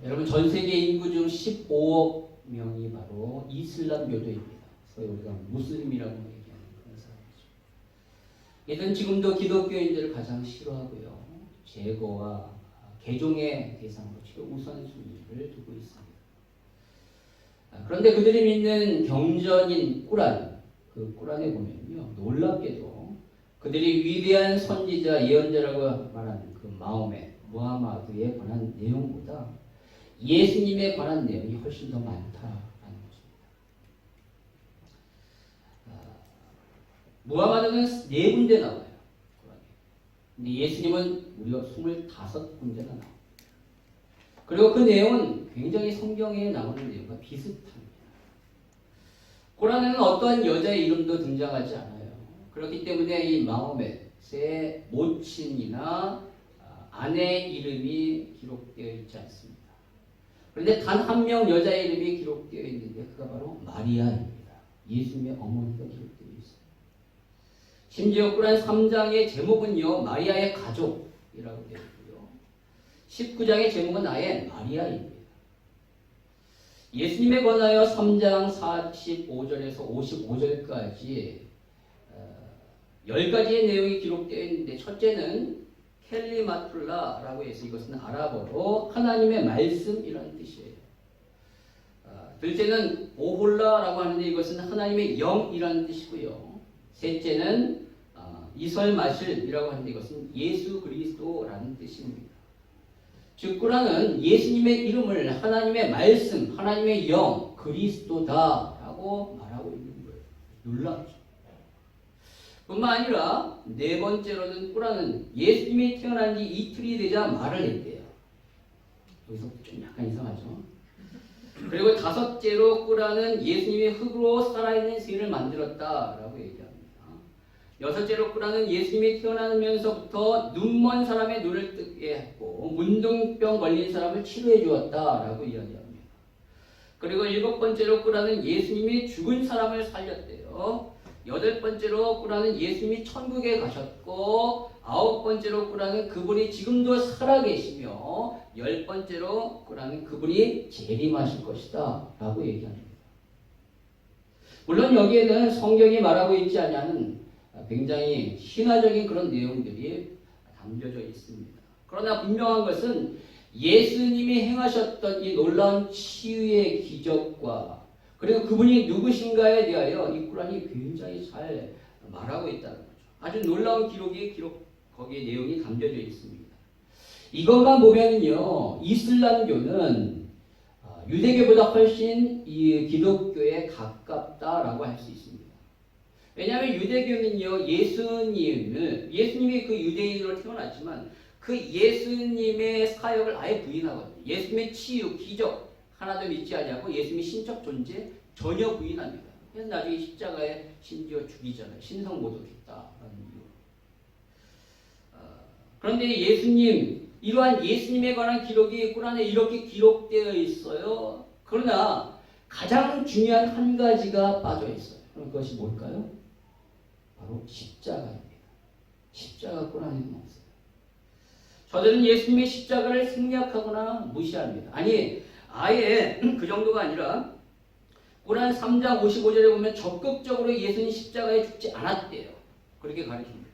여러분 전 세계 인구 중 15억 명이 바로 이슬람교도입니다. 소위 우리가 무슬림이라고 얘기하는 그런 사람이죠. 얘들은 지금도 기독교인들을 가장 싫어하고요. 제거와 개종의 대상으로 최우선순위를 두고 있습니다. 그런데 그들이 믿는 경전인 꾸란, 그 꾸란에 보면요. 놀랍게도 그들이 위대한 선지자, 예언자라고 말하는 그 마호멧, 무하마드에 관한 내용보다 예수님에 관한 내용이 훨씬 더 많다라는 것입니다. 무하마드는 4군데 나와요. 근데 예수님은 무려 25군데나 나옵니다. 그리고 그 내용은 굉장히 성경에 나오는 내용과 비슷합니다. 고란에는 어떠한 여자의 이름도 등장하지 않아요. 그렇기 때문에 이 마호멧의 모친이나 아내 이름이 기록되어 있지 않습니다. 그런데 단 한 명 여자의 이름이 기록되어 있는데 그가 바로 마리아입니다. 예수님의 어머니가 기록되어 있습니다. 심지어 꾸란 3장의 제목은요. 마리아의 가족이라고 되어 있고요. 19장의 제목은 아예 마리아입니다. 예수님에 관하여 3장 45절에서 55절까지 10가지의 내용이 기록되어 있는데 첫째는 켈리마툴라라고 해서 이것은 아랍어로 하나님의 말씀이라는 뜻이에요. 둘째는 오홀라라고 하는데 이것은 하나님의 영이라는 뜻이고요. 셋째는 이설마실이라고 하는데 이것은 예수 그리스도라는 뜻입니다. 즉 꾸란은 예수님의 이름을 하나님의 말씀, 하나님의 영, 그리스도다라고 말하고 있는 거예요. 놀랍죠. 뿐만 아니라 네 번째로는 꾸란은 예수님이 태어난 지 이틀이 되자 말을 했대요. 여기서 좀 약간 이상하죠. 그리고 다섯째로 꾸란은 예수님이 흙으로 살아있는 새를 만들었다라고 얘기합니다. 여섯째로 꾸란은 예수님이 태어나면서부터 눈먼 사람의 눈을 뜨게 했고 문둥병 걸린 사람을 치료해 주었다라고 이야기합니다. 그리고 일곱 번째로 꾸란은 예수님이 죽은 사람을 살렸대요. 여덟 번째로 꾸란은 예수님이 천국에 가셨고 아홉 번째로 꾸란은 그분이 지금도 살아계시며 열 번째로 꾸란은 그분이 재림하실 것이다 라고 얘기합니다. 물론 여기에는 성경이 말하고 있지 않냐는 굉장히 신화적인 그런 내용들이 담겨져 있습니다. 그러나 분명한 것은 예수님이 행하셨던 이 놀라운 치유의 기적과 그리고 그분이 누구신가에 대하여 이 꾸란이 굉장히 잘 말하고 있다는 거죠. 아주 놀라운 거기에 내용이 담겨져 있습니다. 이것만 보면요, 이슬람교는 유대교보다 훨씬 이 기독교에 가깝다라고 할 수 있습니다. 왜냐하면 유대교는요, 예수님이 그 유대인으로 태어났지만 그 예수님의 사역을 아예 부인하거든요. 예수님의 치유, 기적 하나도 믿지 않냐고 예수님의 신적 존재 전혀 부인합니다. 그래서 나중에 십자가에 심지어 죽이잖아요. 신성 모독했다라는 이유로. 그런데 이러한 예수님에 관한 기록이 꾸란에 이렇게 기록되어 있어요. 그러나 가장 중요한 한 가지가 빠져 있어요. 그럼 그것이 뭘까요? 바로 십자가입니다. 십자가 꾸란에는 없어요. 저들은 예수님의 십자가를 생략하거나 무시합니다. 아니, 아예 그 정도가 아니라 꾸란 3장 55절에 보면 적극적으로 예수님 십자가에 죽지 않았대요. 그렇게 가르칩니다.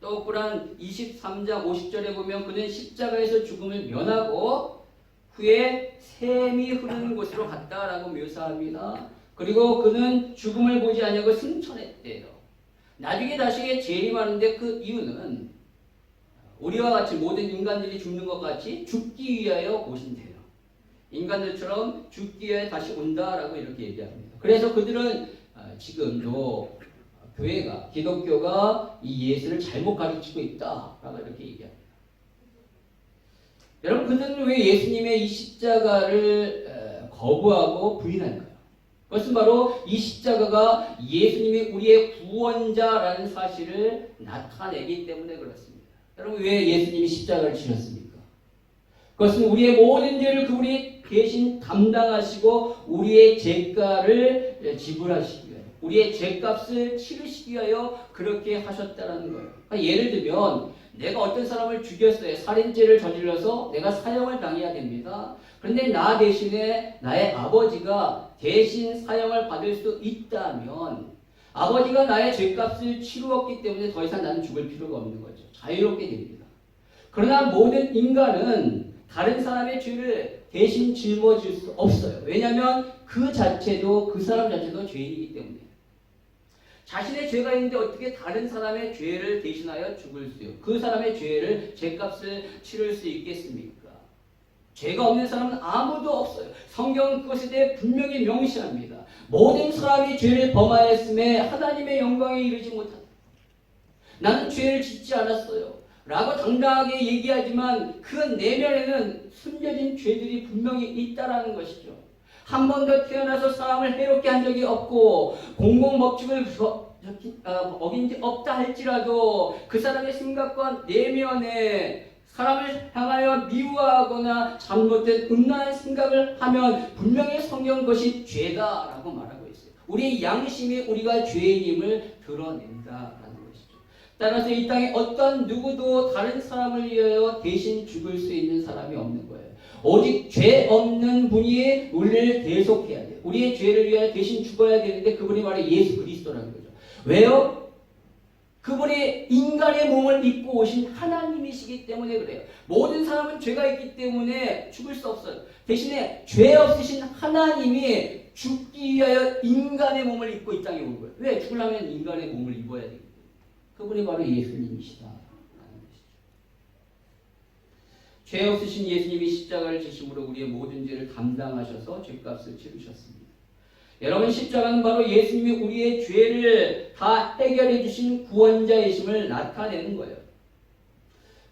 또 꾸란 23장 50절에 보면 그는 십자가에서 죽음을 면하고 후에 샘이 흐르는 곳으로 갔다라고 묘사합니다. 그리고 그는 죽음을 보지 않냐고 승천했대요. 나중에 다시 재림하는데 그 이유는 우리와 같이 모든 인간들이 죽는 것 같이 죽기 위하여 오신대요. 인간들처럼 죽기 위해 다시 온다라고 이렇게 얘기합니다. 그래서 그들은 지금도 교회가, 기독교가 이 예수를 잘못 가르치고 있다라고 이렇게 얘기합니다. 여러분, 그들은 왜 예수님의 이 십자가를 거부하고 부인할까요? 그것은 바로 이 십자가가 예수님이 우리의 구원자라는 사실을 나타내기 때문에 그렇습니다. 여러분, 왜 예수님이 십자가를 지셨습니까? 그것은 우리의 모든 죄를 그분이 대신 담당하시고 우리의 죄가를 지불하시기 위해 우리의 죄값을 치르시기 위하여 그렇게 하셨다는 거예요. 그러니까 예를 들면 내가 어떤 사람을 죽였어요. 살인죄를 저질러서 내가 사형을 당해야 됩니다. 그런데 나 대신에 나의 아버지가 대신 사형을 받을 수 있다면 아버지가 나의 죄값을 치루었기 때문에 더 이상 나는 죽을 필요가 없는 거죠. 자유롭게 됩니다. 그러나 모든 인간은 다른 사람의 죄를 대신 짊어질 수 없어요. 왜냐하면 그 사람 자체도 죄인이기 때문에. 자신의 죄가 있는데 어떻게 다른 사람의 죄를 대신하여 죽을 수요? 그 사람의 죄를 죄값을 치를 수 있겠습니까? 죄가 없는 사람은 아무도 없어요. 성경은 그것에 대해 분명히 명시합니다. 모든 사람이 죄를 범하였음에 하나님의 영광에 이르지 못한다. 나는 죄를 짓지 않았어요 라고 당당하게 얘기하지만 그 내면에는 숨겨진 죄들이 분명히 있다라는 것이죠. 한 번도 태어나서 사람을 해롭게 한 적이 없고 공공법칙을 어긴 지 없다 할지라도 그 사람의 생각과 내면에 사람을 향하여 미워하거나 잘못된 음란한 생각을 하면 분명히 성경 것이 죄다라고 말하고 있어요. 우리의 양심이 우리가 죄인임을 드러낸다라는 것이죠. 따라서 이 땅에 어떤 누구도 다른 사람을 위하여 대신 죽을 수 있는 사람이 없는 거예요. 오직 죄 없는 분이 우리를 대속해야 돼요. 우리의 죄를 위하여 대신 죽어야 되는데 그분이 바로 예수 그리스도라는 거죠. 왜요? 그분이 인간의 몸을 입고 오신 하나님이시기 때문에 그래요. 모든 사람은 죄가 있기 때문에 죽을 수 없어요. 대신에 죄 없으신 하나님이 죽기 위하여 인간의 몸을 입고 이 땅에 온 거예요. 왜? 죽으려면 인간의 몸을 입어야 되기 때문에. 그분이 바로 예수님이시다. 죄 없으신 예수님이 십자가를 지심으로 우리의 모든 죄를 담당하셔서 죄값을 치르셨습니다. 여러분, 십자가는 바로 예수님이 우리의 죄를 다 해결해 주신 구원자이심을 나타내는 거예요.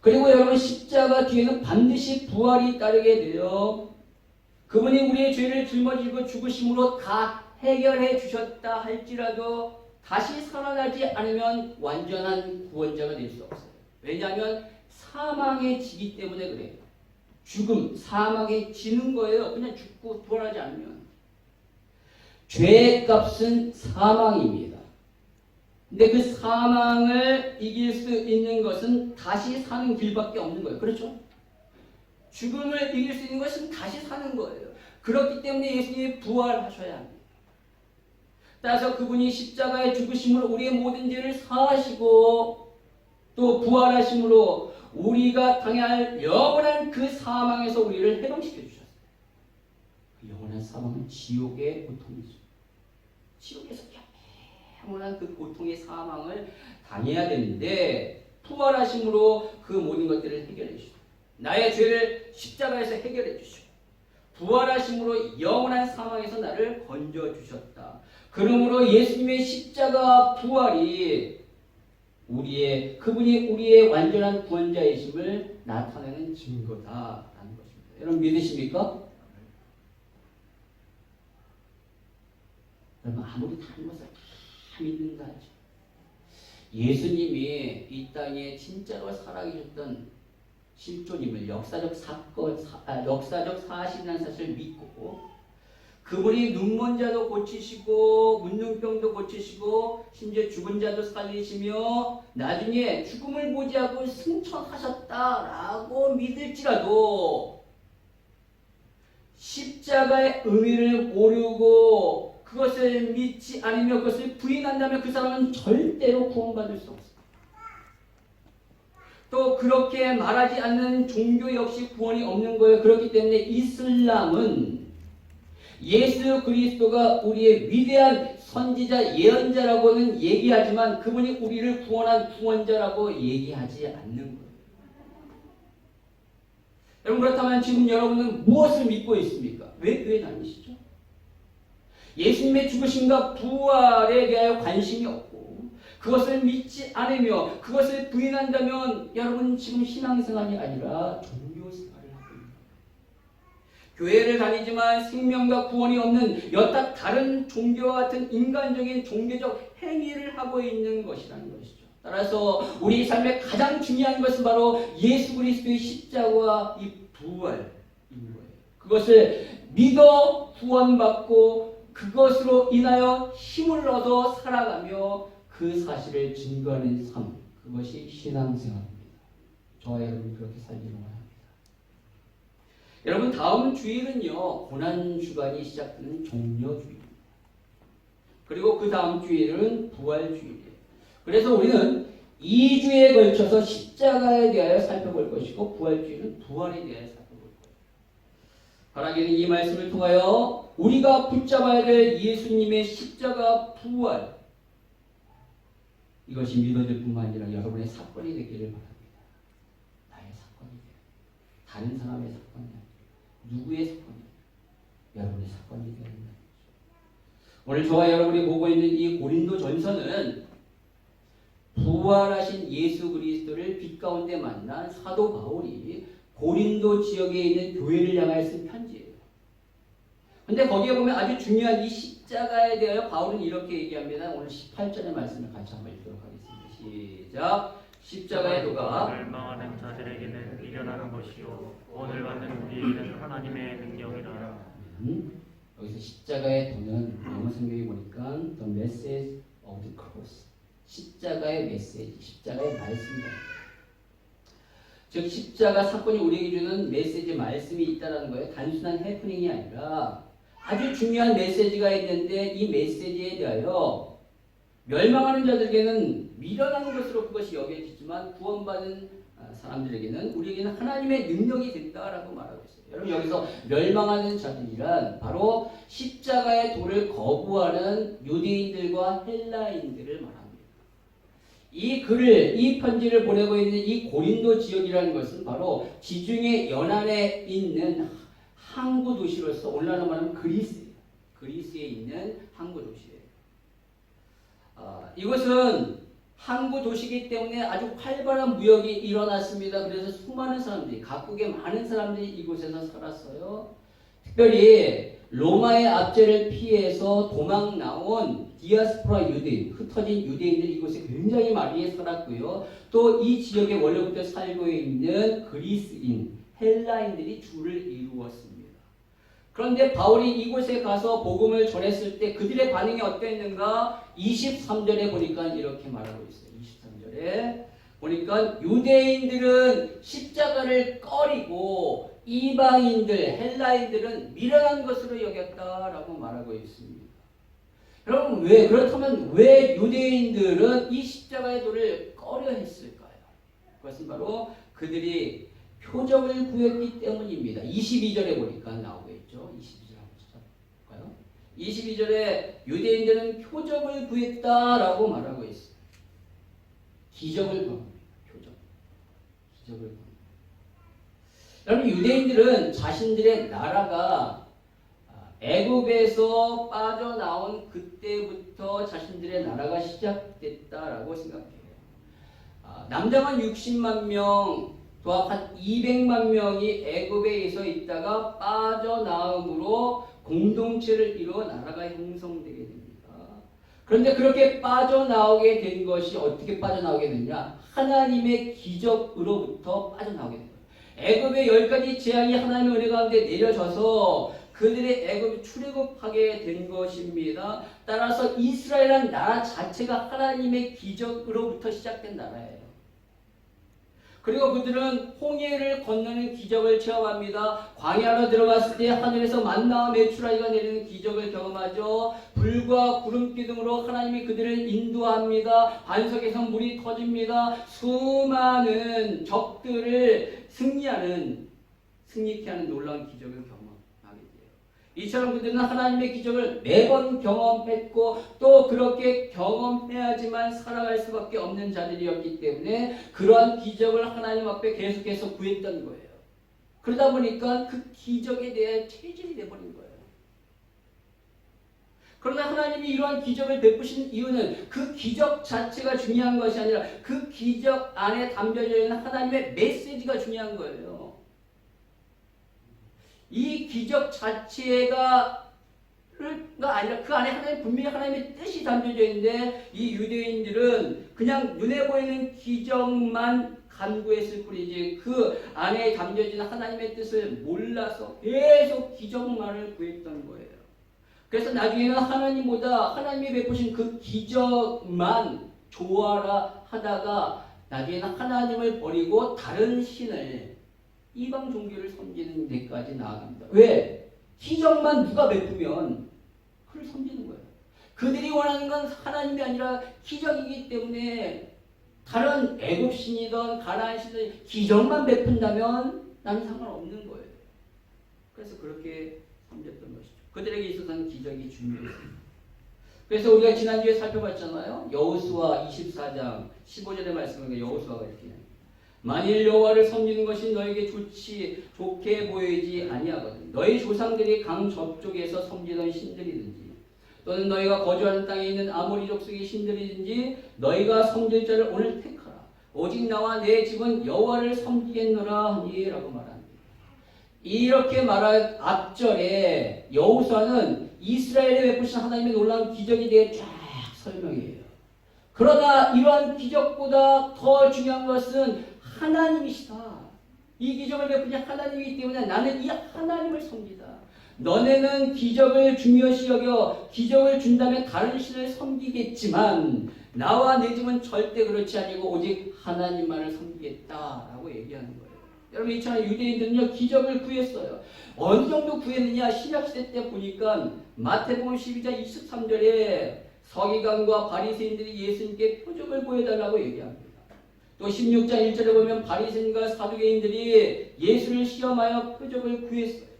그리고 여러분, 십자가 뒤에는 반드시 부활이 따르게 돼요. 그분이 우리의 죄를 짊어지고 죽으심으로 다 해결해 주셨다 할지라도 다시 살아나지 않으면 완전한 구원자가 될 수 없어요. 왜냐하면 사망에 지기 때문에 그래요. 죽음, 사망에 지는 거예요. 그냥 죽고 부활하지 않으면. 죄의 값은 사망입니다. 근데 그 사망을 이길 수 있는 것은 다시 사는 길밖에 없는 거예요. 그렇죠? 죽음을 이길 수 있는 것은 다시 사는 거예요. 그렇기 때문에 예수님이 부활하셔야 합니다. 따라서 그분이 십자가에 죽으심으로 우리의 모든 죄를 사하시고 또 부활하심으로 우리가 당할 영원한 그 사망에서 우리를 해방시켜 주셨어요. 그 영원한 사망은 지옥의 고통이죠. 지옥에서 영원한 그 고통의 사망을 당해야 되는데 부활하심으로 그 모든 것들을 해결해 주시고 나의 죄를 십자가에서 해결해 주시고 부활하심으로 영원한 사망에서 나를 건져 주셨다. 그러므로 예수님의 십자가 부활이 그분이 우리의 완전한 구원자이심을 나타내는 증거다라는 것입니다. 여러분 믿으십니까? 여러분 아무리 다른 것을 다 믿는다 하죠. 예수님이 이 땅에 진짜로 살아계셨던 실존임을 역사적 사실이라는 사실을 믿고 그분이 눈먼 자도 고치시고 문둥병도 고치시고 심지어 죽은 자도 살리시며 나중에 죽음을 보지하고 승천하셨다라고 믿을지라도 십자가의 의미를 모르고 그것을 믿지 않으며 그것을 부인한다면 그 사람은 절대로 구원받을 수 없습니다. 또 그렇게 말하지 않는 종교 역시 구원이 없는 거예요. 그렇기 때문에 이슬람은 예수 그리스도가 우리의 위대한 선지자 예언자라고는 얘기하지만 그분이 우리를 구원한 구원자라고 얘기하지 않는 거예요. 여러분 그렇다면 지금 여러분은 무엇을 믿고 있습니까? 왜 교회 다니시죠? 예수님의 죽으심과 부활에 대하여 관심이 없고 그것을 믿지 않으며 그것을 부인한다면 여러분 지금 신앙생활이 아니라 종교생활을 하고 있는 거예요. 교회를 다니지만 생명과 구원이 없는 여타 다른 종교와 같은 인간적인 종교적 행위를 하고 있는 것이라는 것이죠. 따라서 우리 삶의 가장 중요한 것은 바로 예수 그리스도의 십자가와 이 부활인 거예요. 그것을 믿어 구원받고 그것으로 인하여 힘을 얻어 살아가며 그 사실을 증거하는 삶, 그것이 신앙생활입니다. 저와 여러분이 그렇게 살기를 원합니다. 여러분, 다음 주일은요, 고난주간이 시작되는 종려주일입니다. 그리고 그 다음 주일은 부활주일이에요. 그래서 우리는 2주에 걸쳐서 십자가에 대하여 살펴볼 것이고, 부활주일은 부활에 대하여 살펴볼 거예요. 바라기는 이 말씀을 통하여 우리가 붙잡아야 될 예수님의 십자가 부활, 이것이 믿어질 뿐만 아니라 여러분의 사건이 되기를 바랍니다. 나의 사건이 돼요. 다른 사람의 사건이 아니에요. 누구의 사건이에요? 여러분의 사건이 되는 거예요. 오늘 저와 여러분이 보고 있는 이 고린도 전서는 부활하신 예수 그리스도를 빛 가운데 만난 사도 바울이 고린도 지역에 있는 교회를 향하여 쓴 편지예요. 근데 거기에 보면 아주 중요한 이 십자가에 대하여 바울은 이렇게 얘기합니다. 오늘 18절의 말씀을 같이 한번 읽도록 하겠습니다. 시작. 십자가의 도가 멸망하는 자들에게는 미련한 것이요 오늘 받는 우리에게는 하나님의 능력이라. 여기서 십자가의 도는 영어 성경에 보니까 the message of the cross, 십자가의 메시지, 십자가의 말씀이다. 즉 십자가 사건이 우리에게 주는 메시지, 말씀이 있다는 거예요. 단순한 해프닝이 아니라 아주 중요한 메시지가 있는데 이 메시지에 대하여 멸망하는 자들에게는 미련한 것으로 그것이 여겨지지만 구원받은 사람들에게는, 우리에게는 하나님의 능력이 된다라고 말하고 있어요. 여러분, 여기서 멸망하는 자들이란 바로 십자가의 도를 거부하는 유대인들과 헬라인들을 말합니다. 이 글을, 이 편지를 보내고 있는 이 고린도 지역이라는 것은 바로 지중해 연안에 있는 항구 도시로서 오늘날로 말하면 그리스에 있는 항구 도시예요. 이것은 항구 도시이기 때문에 아주 활발한 무역이 일어났습니다. 그래서 수많은 사람들이, 각국의 많은 사람들이 이곳에서 살았어요. 특별히 로마의 압제를 피해서 도망 나온 디아스포라 유대인, 흩어진 유대인들이 이곳에 굉장히 많이 살았고요. 또 이 지역에 원래부터 살고 있는 그리스인, 헬라인들이 주를 이루었습니다. 그런데 바울이 이곳에 가서 복음을 전했을 때 그들의 반응이 어땠는가? 23절에 보니까 이렇게 말하고 있어요. 23절에 보니까 유대인들은 십자가를 꺼리고 이방인들, 헬라인들은 미련한 것으로 여겼다라고 말하고 있습니다. 여러분, 그렇다면 왜 유대인들은 이 십자가의 도를 꺼려 했을까요? 그것은 바로 그들이 표적을 구했기 때문입니다. 22절에 보니까 나오고 있죠. 22절 한번 찾아볼까요? 22절에 유대인들은 표적을 구했다라고 말하고 있어요. 기적을 구합니다. 기적을 구합니다. 여러분, 유대인들은 자신들의 나라가 애굽에서 빠져나온 그때부터 자신들의 나라가 시작됐다라고 생각해요. 남자만 60만 명, 또 한 200만 명이 애굽에서 있다가 빠져나옴으로 공동체를 이루어 나라가 형성되게 됩니다. 그런데 그렇게 빠져나오게 된 것이 어떻게 빠져나오게 되냐? 하나님의 기적으로부터 빠져나오게 된 거예요. 애굽의 10가지 재앙이 하나님의 은혜 가운데 내려져서 그들의 애굽 출애굽하게 된 것입니다. 따라서 이스라엘이라는 나라 자체가 하나님의 기적으로부터 시작된 나라예요. 그리고 그들은 홍해를 건너는 기적을 체험합니다. 광야로 들어갔을 때 하늘에서 만나와 메추라기가 내리는 기적을 경험하죠. 불과 구름 기둥으로 하나님이 그들을 인도합니다. 반석에서 물이 터집니다. 수많은 적들을 승리케 하는 놀라운 기적을 경험하게 돼요. 이처럼 그들은 하나님의 기적을 매번 경험했고 또 그렇게 경험해야지만 살아갈 수밖에 없는 자들이었기 때문에 그러한 기적을 하나님 앞에 계속해서 구했던 거예요. 그러다 보니까 그 기적에 대해 체질이 돼버린 거예요. 그러나 하나님이 이러한 기적을 베푸신 이유는 그 기적 자체가 중요한 것이 아니라 그 기적 안에 담겨져 있는 하나님의 메시지가 중요한 거예요. 이 기적 자체가 아니라 그 안에 하나님, 분명히 하나님의 뜻이 담겨져 있는데 이 유대인들은 그냥 눈에 보이는 기적만 간구했을 뿐이지 그 안에 담겨진 하나님의 뜻을 몰라서 계속 기적만을 구했던 거예요. 그래서 나중에는 하나님보다 하나님이 베푸신 그 기적만 좋아라 하다가 나중에는 하나님을 버리고 다른 신을 이방 종교를 섬기는 데까지 나아갑니다. 왜? 기적만 누가 베푸면 그를 섬기는 거예요. 그들이 원하는 건 하나님이 아니라 기적이기 때문에 다른 애굽신이든 가나안신이든 기적만 베푼다면 나는 상관없는 거예요. 그래서 그렇게 섬겼던 것이죠. 그들에게 있어서는 기적이 중요했습니다. 그래서 우리가 지난주에 살펴봤잖아요. 여호수아 24장 15절의 말씀을 여호수아가 이렇게 해요. 만일 여호와를 섬기는 것이 너에게 좋게 보이지 아니하거든 너희 조상들이 강 저쪽에서 섬기던 신들이든지 또는 너희가 거주하는 땅에 있는 아모리 족속의 신들이든지 너희가 섬길 자를 오늘 택하라. 오직 나와 내 집은 여호와를 섬기겠노라 하니라고 말합니다. 이렇게 말한 앞절에 여호수아는 이스라엘에 베푸신 하나님의 놀라운 기적에 대해 쫙 설명해요. 그러나 이러한 기적보다 더 중요한 것은 하나님이시다. 이 기적을 베푸신 하나님이기 때문에 나는 이 하나님을 섬기다. 너네는 기적을 중요시 여겨 기적을 준다면 다른 신을 섬기겠지만 나와 내 집은 절대 그렇지 아니고 오직 하나님만을 섬기겠다라고 얘기하는 거예요. 여러분 이처럼 유대인들은요 기적을 구했어요. 어느 정도 구했느냐 신약시대 때 보니까 마태복음 12장 23절에 서기관과 바리새인들이 예수님께 표적을 보여달라고 얘기합니다. 또 16장 1절에 보면 바리새인과 사두개인들이 예수를 시험하여 표적을 구했어요.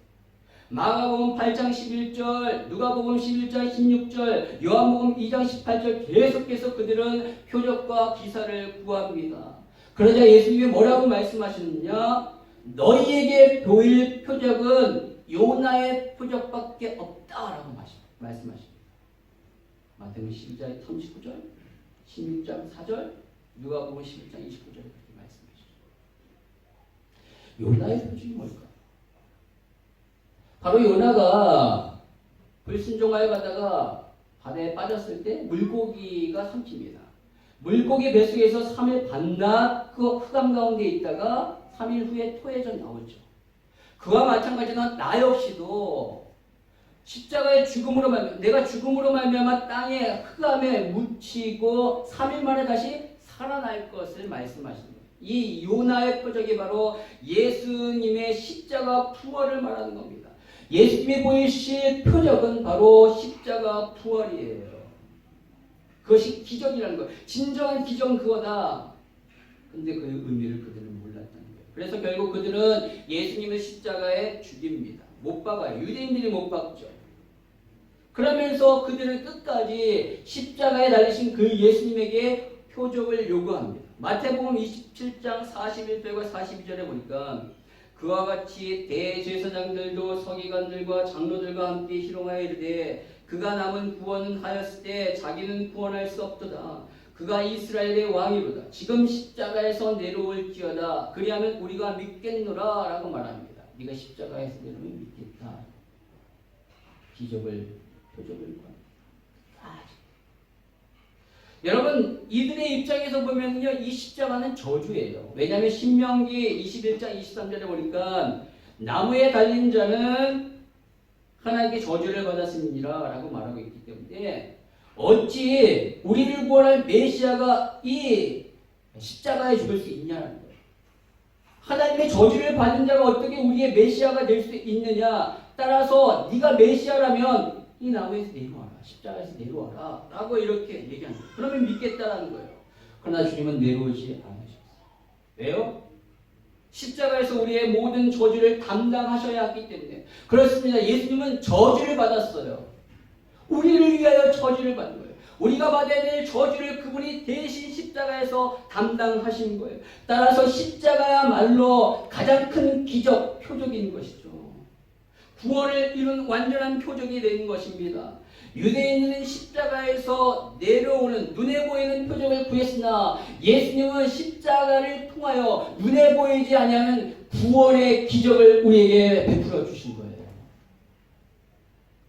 마가복음 8장 11절, 누가복음 11장 16절, 요한복음 2장 18절 계속해서 그들은 표적과 기사를 구합니다. 그러자 예수님이 뭐라고 말씀하시느냐? 너희에게 보일 표적은 요나의 표적밖에 없다라고 말씀하십니다. 마태복음 12장 39절, 16장 4절, 누가복음 11장 29절에 그렇게 말씀하시죠. 요나의 표적이 뭘까? 바로 요나가 불순종하여 가다가 바다에 빠졌을 때 물고기가 삼킵니다. 물고기 뱃속에서 3일 반낮 그 흑암 가운데 있다가 3일 후에 토해져 나오죠. 그와 마찬가지로 나 역시도 십자가의 죽음으로 말미암아 내가 죽음으로 말미암아 땅에 흑암에 묻히고 3일 만에 다시 살아날 것을 말씀하시는 거예요. 이 요나의 표적이 바로 예수님의 십자가 부활을 말하는 겁니다. 예수님이 보이실 표적은 바로 십자가 부활이에요. 그것이 기적이라는 거예요. 진정한 기적은 그거다. 근데 그 의미를 그들은 몰랐다는 거예요. 그래서 결국 그들은 예수님을 십자가에 죽입니다. 못 박아요. 유대인들이 못 박죠. 그러면서 그들은 끝까지 십자가에 달리신 그 예수님에게 표적을 요구합니다. 마태복음 27장 41절과 42절에 보니까 그와 같이 대제사장들도 서기관들과 장로들과 함께 희롱하여 이르되 그가 남은 구원은 하였을 때 자기는 구원할 수 없도다. 그가 이스라엘의 왕이로다. 지금 십자가에서 내려올지어다. 그리하면 우리가 믿겠노라 라고 말합니다. 네가 십자가에서 내려오면 믿겠다. 기적을 표적을 구합니다. 여러분 이들의 입장에서 보면요 이 십자가는 저주예요. 왜냐하면 신명기 21장 23절에 보니까 나무에 달린 자는 하나님께 저주를 받았습니다 라고 말하고 있기 때문에 어찌 우리를 구원할 메시아가 이 십자가에 죽을 수 있냐는 거예요. 하나님의 저주를 받은 자가 어떻게 우리의 메시아가 될 수 있느냐. 따라서 네가 메시아라면 이 나무에서 내려와라. 십자가에서 내려와라 라고 이렇게 얘기합니다. 그러면 믿겠다라는 거예요. 그러나 주님은 내려오지 않으셨어요. 왜요? 십자가에서 우리의 모든 저주를 담당하셔야 하기 때문에. 그렇습니다. 예수님은 저주를 받았어요. 우리를 위하여 저주를 받은 거예요. 우리가 받아야 될 저주를 그분이 대신 십자가에서 담당하신 거예요. 따라서 십자가야말로 가장 큰 기적, 표적인 것이죠. 구원을 이룬 완전한 표적이 되는 것입니다. 유대인은 십자가에서 내려오는 눈에 보이는 표적을 구했으나 예수님은 십자가를 통하여 눈에 보이지 아니하는 구원의 기적을 우리에게 베풀어 주신 거예요.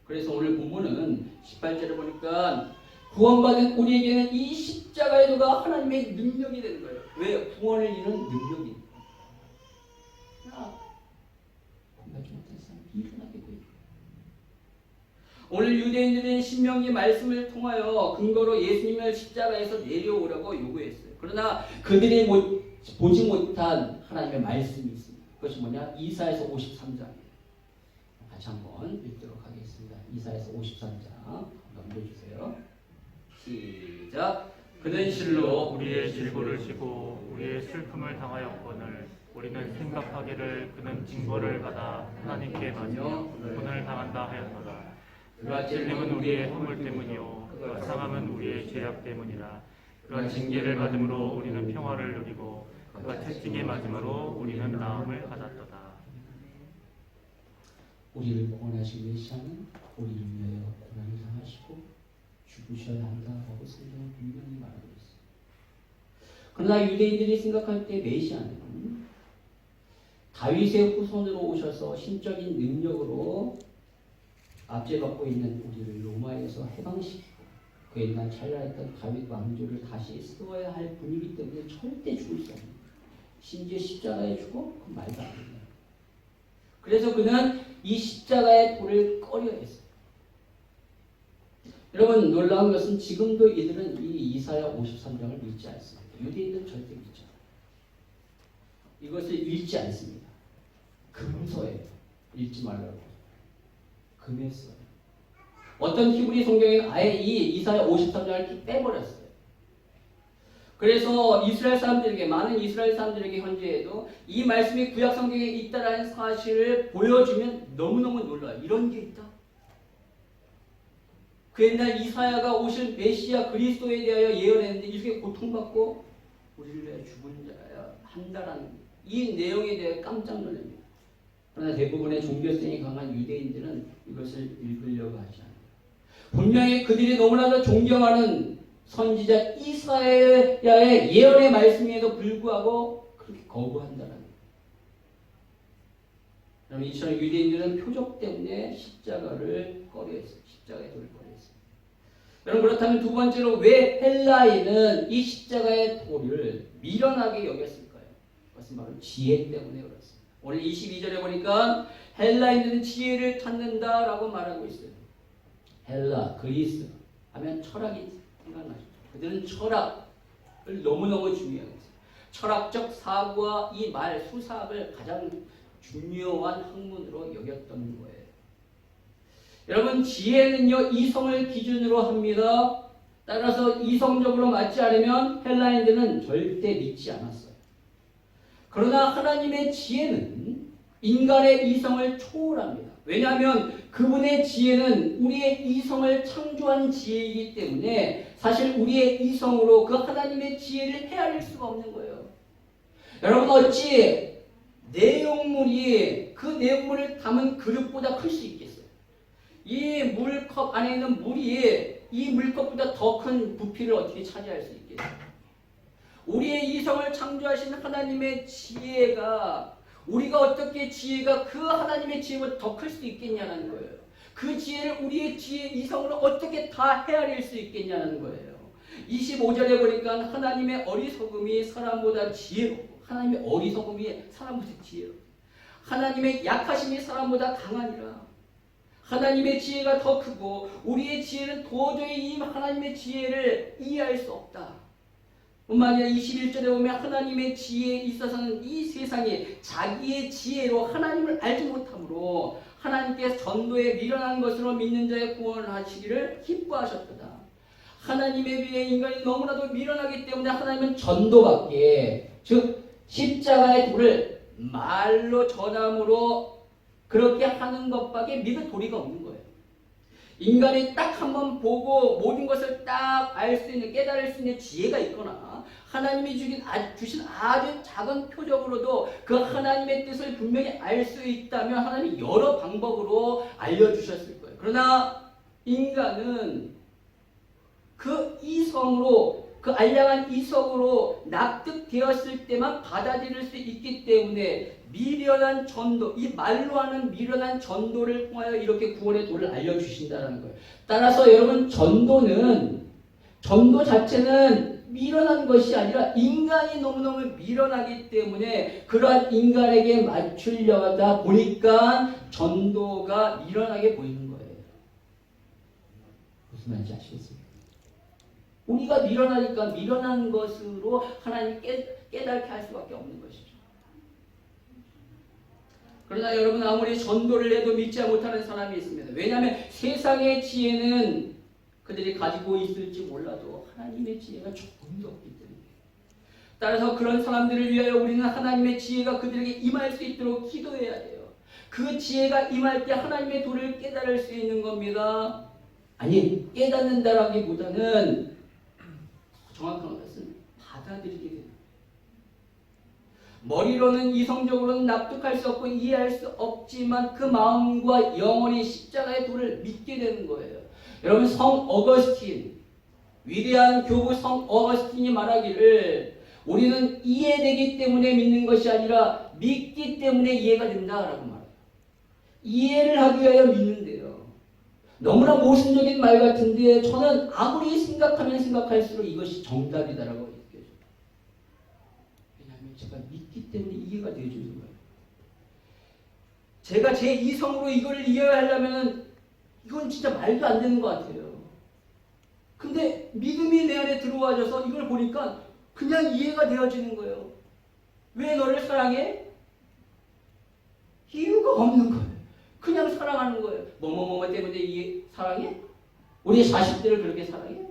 그래서 오늘 본문은 18절에 보니까 구원받은 우리에게는 이 십자가의 도가 하나님의 능력이 되는 거예요. 왜? 구원을 이룬 능력이. 구원받지 못한 사람이 일어나게 돼요. 오늘 유대인들은 신명기 말씀을 통하여 근거로 예수님을 십자가에서 내려오라고 요구했어요. 그러나 그들이 보지 못한 하나님의 말씀이 있습니다. 그것이 뭐냐? 이사야서 53장이에요. 같이 한번 읽도록 하겠습니다. 이사야서 53장 한번 읽어주세요. 시작. 그는 실로 우리의 질고를 지고 우리의 슬픔을 당하였거늘 우리는 생각하기를 그는 징벌을 받아 하나님께 맞으며 분을 당한다 하였노라. 그가 찔림은 우리의 허물 때문이요 그가 상함은 우리의 죄악 때문이라. 그가 징계를 받음으로 우리는 평화를 누리고 그가 채찍에 맞음으로 우리는 나음을 받았도다. 우리를 구원하신 메시아는 우리를 위하여 고난을 당하시고 죽으셔야 한다라고 성경은 분명히 말하고 있어요. 그러나 유대인들이 생각할 때 메시아는 다윗의 후손으로 오셔서 신적인 능력으로 압제받고 있는 우리를 로마에서 해방시키고 그 옛날 찬란했던 다윗 왕조를 다시 세워야 할 분이기 때문에 절대 죽을 수 없는, 심지어 십자가에 죽어? 그 말도 안 되네요. 그래서 그는 이 십자가의 돌을 꺼려 했어요. 여러분, 놀라운 것은 지금도 이들은 이 이사야 53장을 믿지 않습니다. 유대인들은 절대 믿지 않아요. 이것을 읽지 않습니다. 금서예요. 읽지 말라고. 금에 써요. 어떤 히브리 성경에는 아예 이 이사야 53장을 빼버렸어요. 그래서 이스라엘 사람들에게, 많은 이스라엘 사람들에게 현재에도 이 말씀이 구약 성경에 있다라는 사실을 보여주면 너무너무 놀라요. 이런 게 있다. 그 옛날 이사야가 오실 메시아 그리스도에 대하여 예언했는데 이렇게 고통받고 우리를 위해 죽은 자야 한다라는 이 내용에 대해 깜짝 놀랍니다. 그러나 대부분의 종교성이 강한 유대인들은 이것을 읽으려고 하지 않아요. 분명히 그들이 너무나도 존경하는 선지자 이사야의 예언의 말씀에도 불구하고 그렇게 거부한다는 거예요. 그럼 이처럼 유대인들은 표적 때문에 십자가를 꺼려했어요. 십자가의 돌을 꺼려했어요. 여러분, 그렇다면 두 번째로 왜 헬라인은 이 십자가의 돌을 미련하게 여겼을까요? 그것은 바로 지혜 때문에 그렇습니다. 오늘 22절에 보니까 헬라인들은 지혜를 찾는다라고 말하고 있어요. 헬라, 그리스 하면 철학이 생각나죠. 그들은 철학을 너무너무 중요하게 했어요. 철학적 사고와 이 말, 수사학을 가장 중요한 학문으로 여겼던 거예요. 여러분, 지혜는요, 이성을 기준으로 합니다. 따라서 이성적으로 맞지 않으면 헬라인들은 절대 믿지 않았어요. 그러나 하나님의 지혜는 인간의 이성을 초월합니다. 왜냐하면 그분의 지혜는 우리의 이성을 창조한 지혜이기 때문에 사실 우리의 이성으로 그 하나님의 지혜를 헤아릴 수가 없는 거예요. 여러분, 어찌 내용물이 그 내용물을 담은 그릇보다 클 수 있겠어요? 이 물컵 안에 있는 물이 이 물컵보다 더 큰 부피를 어떻게 차지할 수 있겠어요? 우리의 이성을 창조하신 하나님의 지혜가, 우리가 어떻게 지혜가 그 하나님의 지혜보다 더 클 수 있겠냐는 거예요. 그 지혜를 우리의 지혜 이성으로 어떻게 다 헤아릴 수 있겠냐는 거예요. 25절에 보니까 하나님의 어리석음이 사람보다 지혜롭고, 하나님의 어리석음이 사람보다 지혜롭고, 하나님의 약하심이 사람보다 강하니라. 하나님의 지혜가 더 크고 우리의 지혜는 도저히 이 하나님의 지혜를 이해할 수 없다. 뿐만 아니라 21절에 보면 하나님의 지혜에 있어서는 이 세상이 자기의 지혜로 하나님을 알지 못하므로 하나님께서 전도에 미련한 것으로 믿는 자의 구원을 하시기를 기뻐하셨도다. 하나님에 비해 인간이 너무나도 미련하기 때문에 하나님은 전도밖에, 즉 십자가의 돌을 말로 전함으로 그렇게 하는 것밖에 믿을 도리가 없는 거예요. 인간이 딱 한번 보고 모든 것을 딱 알 수 있는, 깨달을 수 있는 지혜가 있거나 하나님이 주신 아주 작은 표적으로도 그 하나님의 뜻을 분명히 알 수 있다면 하나님이 여러 방법으로 알려주셨을 거예요. 그러나 인간은 그 이성으로, 그 알량한 이성으로 납득되었을 때만 받아들일 수 있기 때문에 미련한 전도, 이 말로 하는 미련한 전도를 통하여 이렇게 구원의 도를 알려주신다는 거예요. 따라서 여러분, 전도 자체는 미련한 것이 아니라 인간이 너무너무 미련하기 때문에 그러한 인간에게 맞추려다 보니까 전도가 미련하게 보이는 거예요. 무슨 말인지 아시겠습니까? 우리가 미련하니까 미련한 것으로 하나님 깨닫게 할 수밖에 없는 것이죠. 그러나 여러분, 아무리 전도를 해도 믿지 못하는 사람이 있습니다. 왜냐하면 세상의 지혜는 그들이 가지고 있을지 몰라도 하나님의 지혜가 조금 더 없기 때문에, 따라서 그런 사람들을 위하여 우리는 하나님의 지혜가 그들에게 임할 수 있도록 기도해야 돼요. 그 지혜가 임할 때 하나님의 도를 깨달을 수 있는 겁니다. 아니, 깨닫는다라기보다는 정확한 것은 받아들이게 됩니다. 머리로는 이성적으로는 납득할 수 없고 이해할 수 없지만 그 마음과 영원히 십자가의 도를 믿게 되는 거예요. 여러분, 성 어거스틴, 위대한 교부 성 어거스틴이 말하기를 우리는 이해되기 때문에 믿는 것이 아니라 믿기 때문에 이해가 된다라고 말해요. 이해를 하기 위하여 믿는데요. 너무나 모순적인 말 같은데 저는 아무리 생각하면 생각할수록 이것이 정답이다라고 느껴져요. 왜냐하면 제가 믿기 때문에 이해가 되어지는 거예요. 제가 제 이성으로 이걸 이해하려면 이건 진짜 말도 안 되는 것 같아요. 근데 믿음이 내 안에 들어와져서 이걸 보니까 그냥 이해가 되어지는 거예요. 왜 너를 사랑해? 이유가 없는 거예요. 그냥 사랑하는 거예요. 뭐뭐뭐 때문에 사랑해? 우리 자식들을 그렇게 사랑해?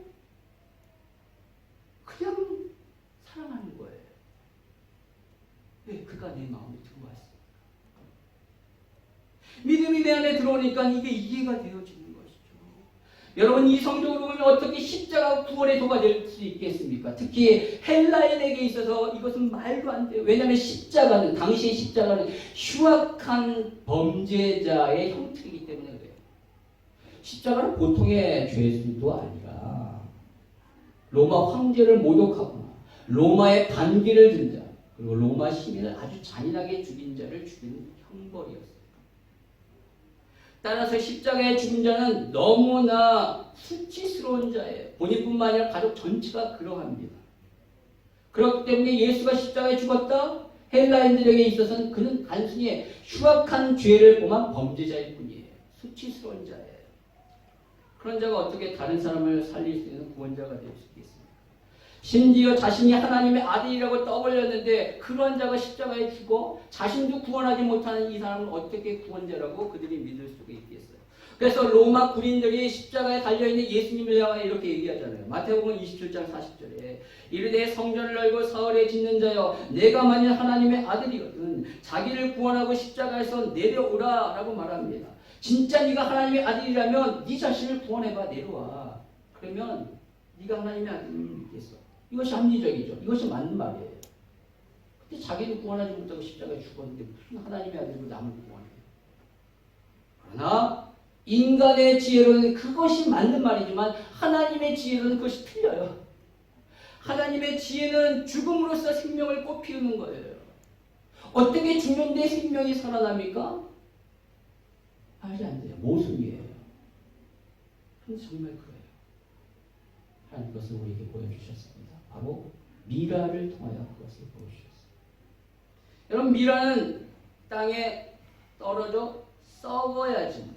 그냥 사랑하는 거예요. 왜? 그가 내 마음에 들어왔어요. 믿음이 내 안에 들어오니까 이게 이해가 되어지는 것이죠. 여러분, 이성적으로 보면 어떻게 십자가 구원의 도가 될 수 있겠습니까? 특히 헬라인에게 있어서 이것은 말도 안 돼요. 왜냐하면 십자가는, 당시의 십자가는 흉악한 범죄자의 형틀이기 때문에 그래요. 십자가는 보통의 죄수도 아니라 로마 황제를 모독하거나 로마의 반기를 든 자, 그리고 로마 시민을 아주 잔인하게 죽인 자를 죽이는 형벌이었어요. 따라서 십자가에 죽은 자는 너무나 수치스러운 자예요. 본인뿐만 아니라 가족 전체가 그러합니다. 그렇기 때문에 예수가 십자가에 죽었다? 헬라인들에게 있어서는 그는 단순히 흉악한 죄를 범한 범죄자일 뿐이에요. 수치스러운 자예요. 그런 자가 어떻게 다른 사람을 살릴 수 있는 구원자가 될 수 있겠습니까? 심지어 자신이 하나님의 아들이라고 떠벌렸는데 그러한 자가 십자가에 죽어 자신도 구원하지 못하는 이 사람은 어떻게 구원자라고 그들이 믿을 수가 있겠어요? 그래서 로마 군인들이 십자가에 달려있는 예수님을 향해 이렇게 얘기하잖아요. 마태복음 27장 40절에 이르되 성전을 열고 사흘에 짓는 자여 내가 만일 하나님의 아들이거든 자기를 구원하고 십자가에서 내려오라 라고 말합니다. 진짜 네가 하나님의 아들이라면 네 자신을 구원해봐. 내려와. 그러면 네가 하나님의 아들을 믿겠어. 이것이 합리적이죠. 이것이 맞는 말이에요. 근데 자기도 구원하지 못하고 십자가에 죽었는데 무슨 하나님의 아들로 남을 구원해요. 그러나 인간의 지혜로는 그것이 맞는 말이지만 하나님의 지혜로는 그것이 틀려요. 하나님의 지혜는 죽음으로써 생명을 꽃피우는 거예요. 어떻게 죽는데 생명이 살아납니까? 말이 안 돼요. 모순이에요. 근데 정말 그래요. 하나님 그것을 우리에게 보여주셨습니다. 바로 미라를 통하여 그것을 보여주셨습니다. 여러분, 미라는 땅에 떨어져 썩어야지만,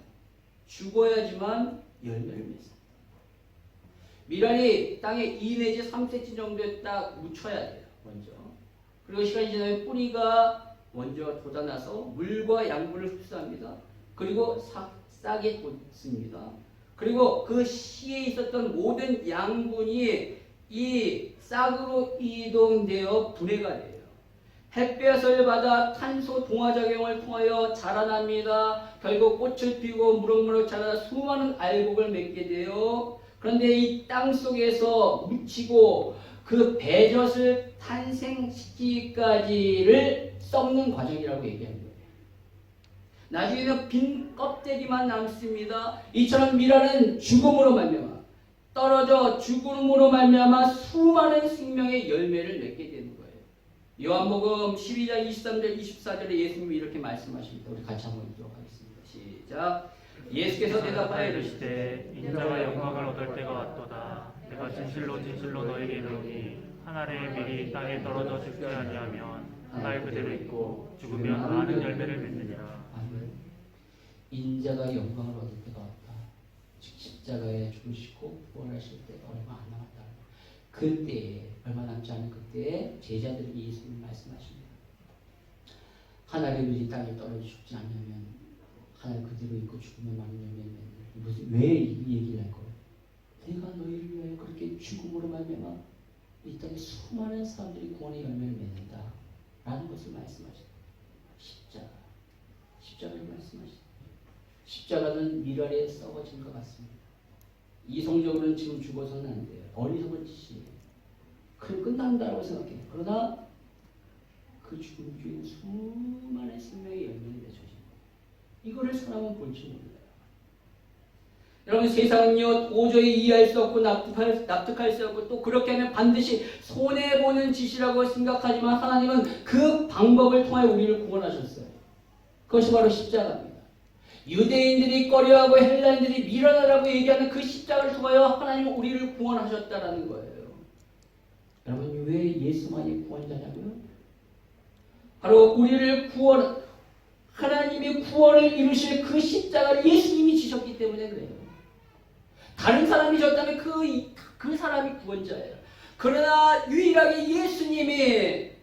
죽어야지만 열매를 맺습니다. 미랄이 땅에 2 내지 3cm 정도에 딱 묻혀야 돼요. 먼저. 그리고 시간이 지나면 뿌리가 먼저 돋아나서 물과 양분을 흡수합니다. 그리고 싹이 돋습니다. 그리고 그 씨에 있었던 모든 양분이 이 싹으로 이동되어 분해가 돼요. 햇볕을 받아 탄소 동화작용을 통하여 자라납니다. 결국 꽃을 피우고 무럭무럭 자라다 수많은 알곡을 맺게 돼요. 그런데 이 땅 속에서 묻히고 그 배젖을 탄생시키기까지를 썩는 과정이라고 얘기하는 거예요. 나중에는 빈 껍데기만 남습니다. 이처럼 미라는 죽음으로 말미암아 떨어져 죽음으로 말미암아 수많은 생명의 열매를 맺게 되는 거예요. 요한복음 12장 23절 24절에 예수님이 이렇게 말씀하십니다. 우리 같이 한번 읽도록 하겠습니다. 시작. 예수께서 대답하여 이르시되 인자가 영광을 얻을 때가 왔도다. 내가 진실로 진실로 너에게 이르노니 한 알의 밀이 땅에 떨어져 죽지 아니하면 한 알 그대로 있고 죽으면 많은 열매를 맺느니라. 인자가 영광을 얻을 때가 왔다. 즉 십자가에 죽으시고 부활하실 때가 얼마 안 남았다. 그때에 얼마 남지 않은 그때에 제자들에게 예수님 말씀하십니다. 하나님 이 땅에 떨어져 죽지 않으면 하나님 그대로 있고 죽으면 말미암으면 무슨 왜 이 얘기를 할 거예요? 내가 너희를 위하여 그렇게 죽음으로 말미암아 이 땅에 수많은 사람들이 구원의 열매를 맺는다 라는 것을 말씀하십니다. 십자가를 말씀하십니다. 십자가는 미랄에 썩어진 것 같습니다. 이성적으로는 지금 죽어서는 안 돼요. 어리석은 짓이에요. 그럼 끝난다고 생각해요. 그러나 그 죽음 중에 수많은 생명의 열매를 맺어진 거예요. 이거를 사람은 볼지 몰라요. 여러분 세상은요 도저히 이해할 수 없고 납득할 수 없고 또 그렇게 하면 반드시 손해보는 짓이라고 생각하지만 하나님은 그 방법을 통해 우리를 구원하셨어요. 그것이 바로 십자가입니다. 유대인들이 꺼려하고 헬라인들이 미련하라고 얘기하는 그 십자가를 통하여 하나님은 우리를 구원하셨다라는 거예요. 여러분 왜 예수만이 구원자냐고요? 바로 우리를 하나님의 구원을 이루실 그 십자가를 예수님이 지셨기 때문에 그래요. 다른 사람이 졌다면 그 사람이 구원자예요. 그러나 유일하게 예수님이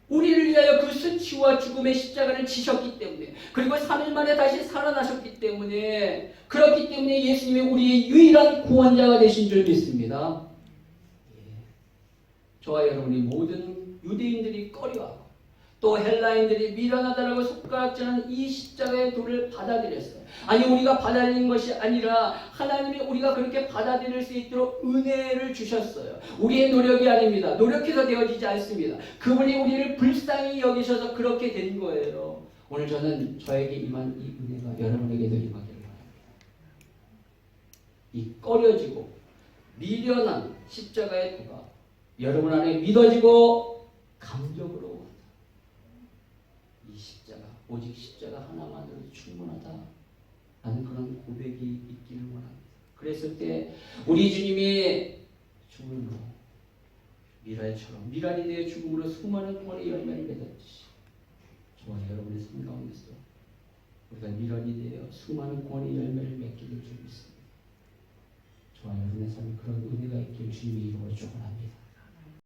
우리를 위하여 그 수치와 죽음의 십자가를 지셨기 때문에 그리고 3일 만에 다시 살아나셨기 때문에 그렇기 때문에 예수님이 우리의 유일한 구원자가 되신 줄 믿습니다. 저와 여러분이 모든 유대인들이 꺼려하고 또 헬라인들이 미련하다라고 손가락질하는 이 십자가의 도를 받아들였어요. 아니 우리가 받아들이는 것이 아니라 하나님이 우리가 그렇게 받아들일 수 있도록 은혜를 주셨어요. 우리의 노력이 아닙니다. 노력해서 되어지지 않습니다. 그분이 우리를 불쌍히 여기셔서 그렇게 된 거예요. 오늘 저는 저에게 임한 이 은혜가 여러분에게도 임하기를 바랍니다. 이 꺼려지고 미련한 십자가의 도가 여러분 안에 믿어지고 감격으로 이 십자가 오직 십자가 하나만으로 충분하다 라는 그런 고백이 있기를 원합니다. 그랬을 때 우리 주님이 죽음으로 미랄처럼 미랄이 되어 죽음으로 수많은 구원의 열매를 맺었듯이 저와 여러분의 삶 가운데서 우리가 미랄이 되어 수많은 구원의 열매를 맺기를 줄 믿습니다. 저와 여러분의 삶에 그런 은혜가 있기를 주님의 이름으로 축원합니다.